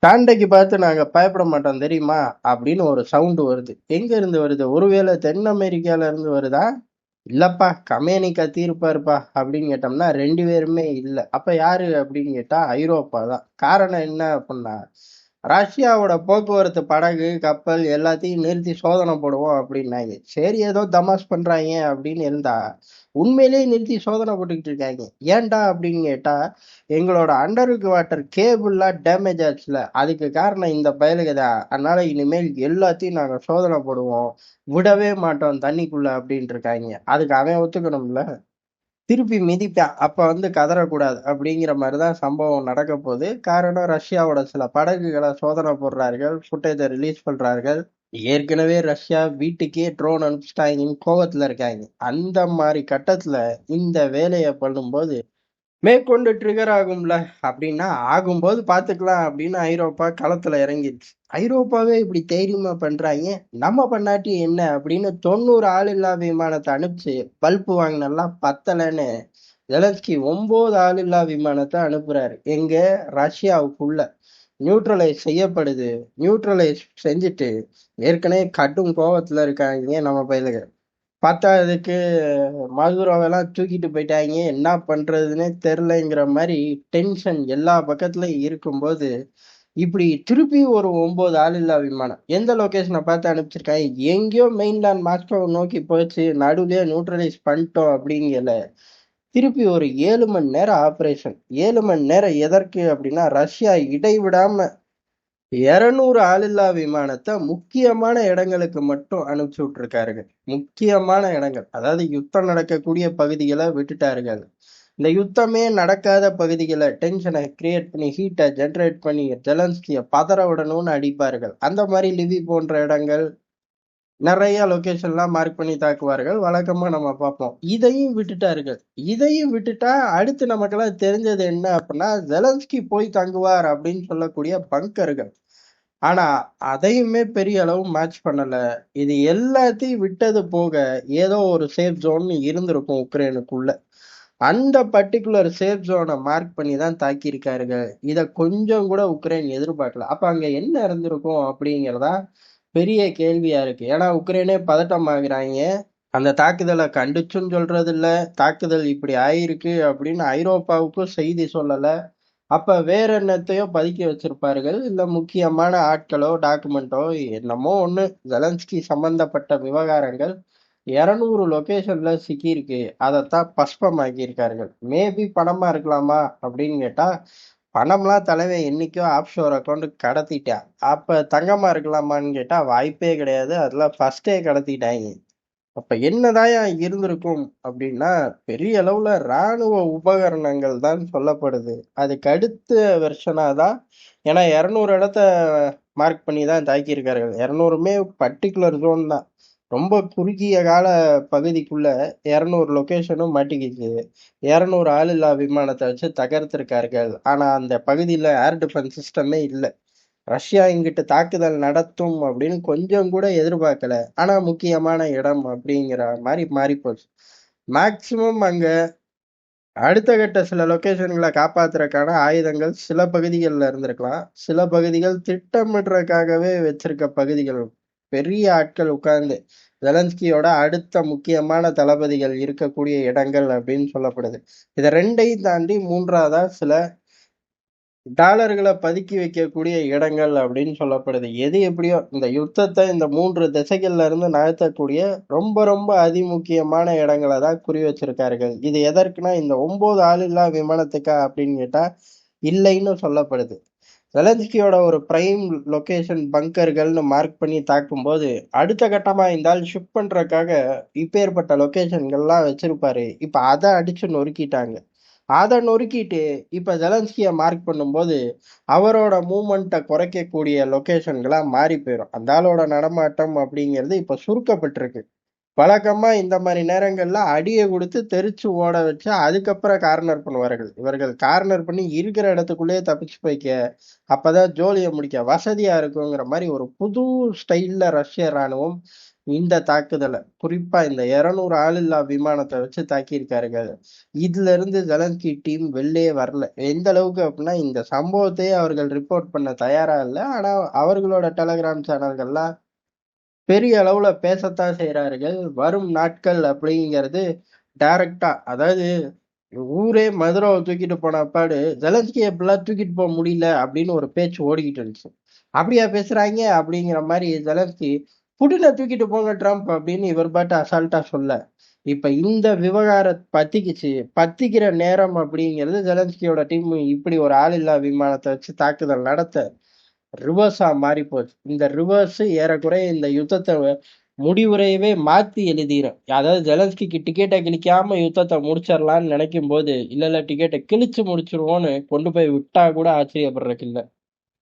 டாண்டைக்கு பார்த்து நாங்க பயப்பட மாட்டோம் தெரியுமா? அப்படின்னு ஒரு சவுண்ட் வருது. எங்க இருந்து வருது? ஒருவேளை தென் அமெரிக்கால இருந்து வருதா? இல்லப்பா, கமேனி கத்தியிருப்பாருப்பா அப்படின்னு கேட்டோம்னா 2 பேருமே இல்ல. அப்ப யாரு அப்படின்னு கேட்டா ஐரோப்பா தான். காரணம் என்ன அப்படின்னா, ரஷ்யாவோட போக்குவரத்து படகு, கப்பல் எல்லாத்தையும் நிறுத்தி சோதனை போடுவோம் அப்படின்னாங்க. சரி ஏதோ தமாஷ் பண்றாங்க அப்படின்னு இருந்தா, உண்மையிலேயே நிறுத்தி சோதனை போட்டுக்கிட்டு இருக்காங்க. ஏன்டா அப்படின்னு கேட்டா, எங்களோட அண்டர் வாட்டர் கேபிள்லாம் டேமேஜ் ஆச்சுல, அதுக்கு காரணம் இந்த பயலுக தான். அதனால இனிமேல் எல்லாத்தையும் நாங்க சோதனை போடுவோம். விடவே மாட்டோம் தண்ணிக்குள்ள அப்படின்ட்டு இருக்காங்க. அதுக்கு அவன் ஒத்துக்கணும்ல. திருப்பி மிதிப்பான். அப்ப வந்து கதறக்கூடாது அப்படிங்கிற மாதிரிதான் சம்பவம் நடக்க போகுது. காரணம் ரஷ்யாவோட சில படகுகளை சோதனை போடுறார்கள், ஃபுட்டேஜை ரிலீஸ் பண்றார்கள். ஏற்கனவே ரஷ்யா வீட்டுக்கே ட்ரோன் அனுப்பிச்சிட்டாங்கன்னு கோவத்துல இருக்காங்க. அந்த மாதிரி கட்டத்துல இந்த வேலையை பண்ணும்போது மேற்கொண்டு ட்ரிகர் ஆகும்ல அப்படின்னா ஆகும்போது பார்த்துக்கலாம் அப்படின்னு ஐரோப்பா களத்துல இறங்கிடுச்சு. ஐரோப்பாவே இப்படி தைரியமா பண்றாங்க, நம்ம பண்ணாட்டி என்ன அப்படின்னு 90 ஆளில்லா விமானத்தை அனுப்பிச்சு பல்பு வாங்கினெல்லாம் பத்தலைன்னு ஜெலன்ஸ்கி 9 ஆளில்லா விமானத்தை அனுப்புறாரு. எங்க? ரஷ்யாவுக்குள்ள நியூட்ரலைஸ் செய்யப்படுது. நியூட்ரலைஸ் செஞ்சுட்டு ஏற்கனவே கடும் கோவத்துல இருக்காங்க நம்ம பயிலுக. பத்தாததுக்கு மதுராவெல்லாம் தூக்கிட்டு போயிட்டாங்க, என்ன பண்றதுன்னே தெரிலங்கிற மாதிரி டென்ஷன் எல்லா பக்கத்துலயும் இருக்கும்போது இப்படி திருப்பி ஒரு 9 ஆளில்லா விமானம் எந்த லொகேஷனை பார்த்து அனுப்பிச்சிருக்காங்க? எங்கேயோ மெயின்லேண்ட் மாஸ்கோ நோக்கி போச்சு, நடுவுலயே நியூட்ரலைஸ் பண்ணிட்டோம் அப்படிங்கல. திருப்பி ஒரு 7 மணி நேரம் ஆபரேஷன். 7 மணி நேரம் எதற்கு அப்படின்னா ரஷ்யா இடைவிடாம 200 ஆளில்லா விமானத்தை முக்கியமான இடங்களுக்கு மட்டும் அனுப்பிச்சு விட்டுருக்காருங்க. முக்கியமான இடங்கள், அதாவது யுத்தம் நடக்கக்கூடிய பகுதிகளை விட்டுட்டார்கள். இந்த யுத்தமே நடக்காத பகுதிகளை டென்ஷனை கிரியேட் பண்ணி ஹீட்டை ஜென்ரேட் பண்ணி ஜெலன்ஸ்கியை பதற விடணும்னு அடிப்பார்கள். அந்த மாதிரி லிவி போன்ற இடங்கள் நிறைய லொகேஷன்லாம் மார்க் பண்ணி தாக்குவார்கள். வழக்கமா நம்ம பார்ப்போம். இதையும் விட்டுட்டார்கள். இதையும் விட்டுட்டா அடுத்து நமக்கெல்லாம் தெரிஞ்சது என்ன அப்படின்னா ஜெலன்ஸ்கி போய் தங்குவார் அப்படின்னு சொல்லக்கூடிய பங்கர்கள். ஆனா அதையுமே பெரிய அளவு மேட்ச் பண்ணல. இது எல்லாத்தையும் விட்டது போக ஏதோ ஒரு சேஃப் ஜோன் இருந்திருக்கும் உக்ரைனுக்குள்ள. அந்த பர்டிகுலர் சேஃப் ஜோனை மார்க் பண்ணி தான் தாக்கியிருக்காருங்க. இத கொஞ்சம் கூட உக்ரைன் எதிர்பார்க்கல. அப்ப அங்க என்ன இருந்திருக்கும் அப்படிங்கிறதா பெரிய கேள்வியா இருக்கு. ஏன்னா உக்ரைனே பதட்டம் ஆகுறாங்க. அந்த தாக்குதலை கண்டிச்சும் சொல்றது இல்ல, தாக்குதல் இப்படி ஆயிருக்கு அப்படின்னு ஐரோப்பாவுக்கும் செய்தி சொல்லல. அப்ப வேற என்னத்தையோ பதுக்கி வச்சிருப்பார்கள், இல்ல முக்கியமான ஆட்களோ டாக்குமெண்டோ என்னமோ ஒண்ணு. ஜெலன்ஸ்கி சம்பந்தப்பட்ட விவகாரங்கள் 200 லொகேஷன்ல சிக்கியிருக்கு. அதைத்தான் பஸ்பமாக்கி இருக்கார்கள். மேபி பணமா இருக்கலாமா அப்படின்னு கேட்டா, பணம்லாம் தலைவன் என்னைக்கோ ஆப்ஷோர் அக்கௌண்ட் கடத்திட்டான். அப்ப தங்கமா இருக்கலாமான்னு கேட்டா வாய்ப்பே கிடையாது. அதெல்லாம் ஃபர்ஸ்டே கடத்திட்டாங்க. அப்ப என்னதாயா இருந்திருக்கும் அப்படின்னா பெரிய அளவுல ராணுவ உபகரணங்கள் தான் சொல்லப்படுது. அதுக்கு அடுத்த வெர்ஷனா தான். ஏன்னா 200 இடத்த மார்க் பண்ணி தான் தாக்கியிருக்கார்கள். 200மே பர்டிகுலர் ஜோன் தான். ரொம்ப குறுகிய கால பகுதிக்குள்ள 200 லொகேஷனும் மாட்டிக்கிச்சு. 200 ஆளில்லா விமானத்தை வச்சு தகர்த்திருக்கார்கள். ஆனா அந்த பகுதியில ஏர் டிஃபென்ஸ் சிஸ்டமே இல்லை. ரஷ்யா இங்கிட்டு தாக்குதல் நடத்தும் அப்படின்னு கொஞ்சம் கூட எதிர்பார்க்கல. ஆனா முக்கியமான இடம் அப்படிங்கிற மாதிரி மாறி போச்சு. மேக்சிமம் அங்க அடுத்த கட்ட சில லொகேஷன்களை காப்பாத்துறதுக்கான ஆயுதங்கள் சில பகுதிகளில் இருந்திருக்கலாம். சில பகுதிகள் திட்டமிடுறதுக்காகவே வச்சிருக்க பகுதிகள். பெரிய ஆட்கள் உட்கார்ந்து ஜெலன்ஸ்கியோட அடுத்த முக்கியமான தளபதிகள் இருக்கக்கூடிய இடங்கள் அப்படின்னு சொல்லப்படுது. இதை ரெண்டையும் தாண்டி மூன்றாவதா சில டாலர்களை பதுக்கி வைக்கக்கூடிய இடங்கள் அப்படின்னு சொல்லப்படுது. எது எப்படியோ இந்த யுத்தத்தை இந்த 3 திசைகள்ல இருந்து நகர்த்தக்கூடிய ரொம்ப ரொம்ப அதிமுக்கியமான இடங்களை தான் குறி வச்சிருக்கார்கள். இது எதற்குன்னா இந்த 9 ஆளில்லா விமானத்துக்கா அப்படின்னு கேட்டா இல்லைன்னு சொல்லப்படுது. ஜெலன்ஸ்கியோட ஒரு பிரைம் லொகேஷன் பங்கர்கள்னு மார்க் பண்ணி தாக்கும்போது அடுத்த கட்டமா இந்த ஆள் ஷிஃப்ட் பண்றதுக்காக இப்பேற்பட்ட லொகேஷன்கள்லாம் வச்சிருப்பாரு. இப்ப அதை அடிச்சு நொறுக்கிட்டாங்க. அதை நொறுக்கிட்டு இப்ப ஜெலன்ஸ்கியை மார்க் பண்ணும்போது அவரோட மூமெண்ட்டை குறைக்கக்கூடிய லொகேஷன்களா மாறி போயிடும். அந்த ஆளோட நடமாட்டம் அப்படிங்கிறது இப்ப சுருக்கப்பட்டிருக்கு. வழக்கமா இந்த மாதிரி நேரங்கள்ல அடியை கொடுத்து தெரிச்சு ஓட வச்சு அதுக்கப்புறம் கார்னர் பண்ணுவார்கள். இவர்கள் கார்னர் பண்ணி இருக்கிற இடத்துக்குள்ளேயே தப்பிச்சு போய்க்க, அப்பதான் ஜோலியை முடிக்க வசதியா இருக்குங்கிற மாதிரி ஒரு புது ஸ்டைல்ல ரஷ்ய ராணுவம் இந்த தாக்குதலை குறிப்பா இந்த 200 ஆளில்லா விமானத்தை வச்சு தாக்கியிருக்காருங்க. இதுல இருந்து ஜெலன்ஸ்கி டீம் வெளியே வரல. எந்த அளவுக்கு அப்படின்னா இந்த சம்பவத்தையே அவர்கள் ரிப்போர்ட் பண்ண தயாரா இல்லை. ஆனா அவர்களோட டெலகிராம் சேனல்கள்லாம் பெரிய அளவுல பேசத்தான் செய்றார்கள். வரும் நாட்கள் அப்படிங்கிறது டைரக்டா, அதாவது ஊரே மதுராவை தூக்கிட்டு போன அப்பாடு ஜெலன்ஸ்கி எப்படிலாம் தூக்கிட்டு போக முடியல அப்படின்னு ஒரு பேச்சு ஓடிக்கிட்டு இருந்துச்சு. அப்படியா பேசுறாங்க அப்படிங்கிற மாதிரி ஜெலன்ஸ்கி புடினை தூக்கிட்டு போங்க ட்ரம்ப் அப்படின்னு இவர் பாட்டு அசால்ட்டா சொல்ல, இப்ப இந்த விவகாரம் பத்திக்குச்சு. பத்திக்கிற நேரம் அப்படிங்கிறது ஜெலன்ஸ்கியோட டீம் இப்படி ஒரு ஆளில்லா விமானத்தை வச்சு தாக்குதல் நடத்த ரிவர்ஸா மாறி போச்சு. இந்த ரிவர்ஸ் ஏறக்குறைய இந்த யுத்தத்தை முடிவுரையவே மாத்தி எழுதிரும். அதாவது ஜெலன்ஸ்கிக்கு டிக்கெட்டை கிழிக்காம யுத்தத்தை முடிச்சிடலாம்னு நினைக்கும் போது இல்ல டிக்கெட்டை கிழிச்சு முடிச்சிருவோன்னு கொண்டு போய் விட்டா கூட ஆச்சரியப்படுறதுக்கு இல்ல.